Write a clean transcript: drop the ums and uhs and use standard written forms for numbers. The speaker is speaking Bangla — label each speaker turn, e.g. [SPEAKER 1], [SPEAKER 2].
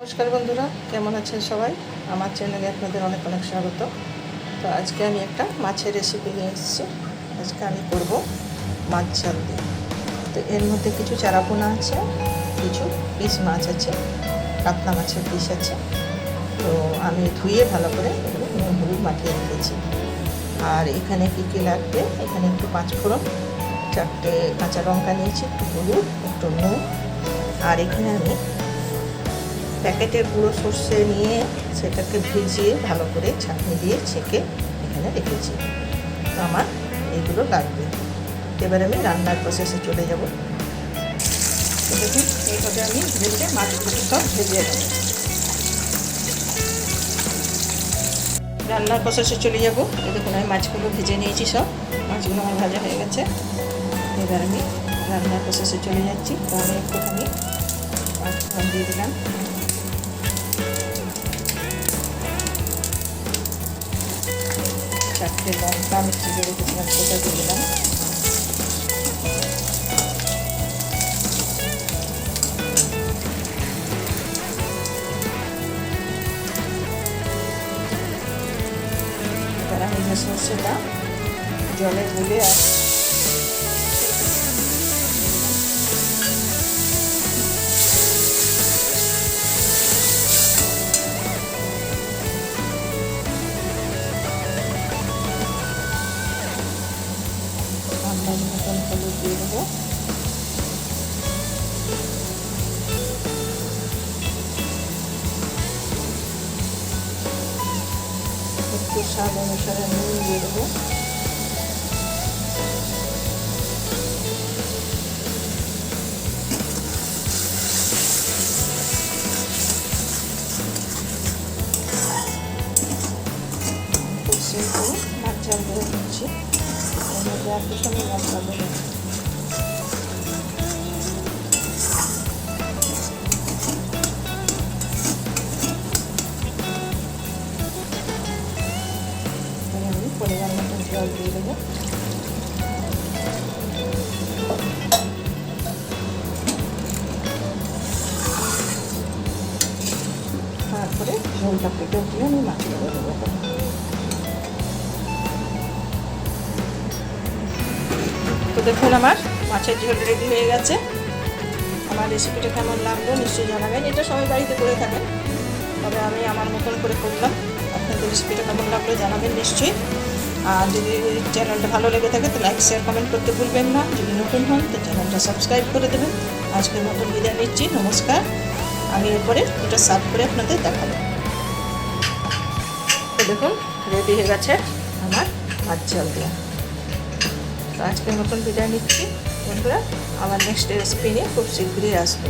[SPEAKER 1] নমস্কার বন্ধুরা, কেমন আছেন সবাই? আমার চ্যানেলে আপনাদের অনেক অনেক স্বাগত। তো আজকে আমি একটা মাছের রেসিপি নিয়ে এসেছি। আজকে আমি করব মাছ ঝাল দিয়ে। তো এর মধ্যে কিছু চারাপোনা আছে, কিছু পিস মাছ আছে, কাতলা মাছের পিস আছে। তো আমি ধুয়ে ভালো করে এগুলো নুন হলুদ মাখিয়ে রেখেছি। আর এখানে কী কী লাগবে, এখানে একটু 5 ফোড়ন, 4টে কাঁচা লঙ্কা নিয়েছি, একটু হলুদ, একটু নুন। আর এখানে আমি প্যাকেটের গুঁড়ো সর্ষে নিয়ে সেটাকে ভিজিয়ে ভালো করে ছাঁকনি দিয়ে ছেঁকে এখানে রেখেছি। তো আমার এইগুলো লাগবে। এবার আমি রান্নার প্রসেসে চলে যাব। তো দেখুন, এইভাবে আমি ভেজে মাছগুলো সব ভেজে নেব। রান্নার প্রসেসে চলে যাব। দেখুন, আমি মাছগুলো ভেজে নিয়েছি, সব মাছগুলো আমার ভাজা হয়ে গেছে। এবার আমি রান্নার প্রসেসে চলে যাচ্ছি। তো আমি একটুখানি মাছ দিয়ে দিলাম, 4টে লঙ্কা আমি চিড়ে রেখেছিলাম, সেটা দিয়ে দিলাম। এবার আমি যে সর্ষেটা জলে গুলে আর আন্দাজ মতন হলুদ দিয়ে দেবো। একটু স্বাদ অনুসারে নুন দিয়ে দেবো। সেগুলো মাছ ঝাল করে দিচ্ছি। এর মধ্যে আর কিছু আমি মশলা দেবো। আমি পরিমাণ মতন জল দিয়ে দেবো। তারপরে ঝোলটা পেটে দিয়ে আমি মাখিয়ে দেবো। তো দেখুন, আমার মাছের ঝোল রেডি হয়ে গেছে। আমার রেসিপিটা কেমন লাগলো নিশ্চয়ই জানাবেন। এটা সবাই বাড়িতে করে থাকেন, তবে আমি আমার মতন করে করলাম। আপনাদের রেসিপিটা কেমন লাগলো জানাবেন নিশ্চয়ই। আর যদি চ্যানেলটা ভালো লেগে থাকে তো লাইক শেয়ার কমেন্ট করতে ভুলবেন না। যদি নতুন হন তো চ্যানেলটা সাবস্ক্রাইব করে দেবেন। আজকের মতন বিদায় নিচ্ছি, নমস্কার। আমি এরপরে এটা সার্ভ করে আপনাদের দেখাবো। তো দেখুন, রেডি হয়ে গেছে আমার মাছ ঝাল দেওয়া। তো আজকের মতন বিদায় নিচ্ছি বন্ধুরা। আমার নেক্সট রেসিপি নিয়ে খুব শীঘ্রই আসবে।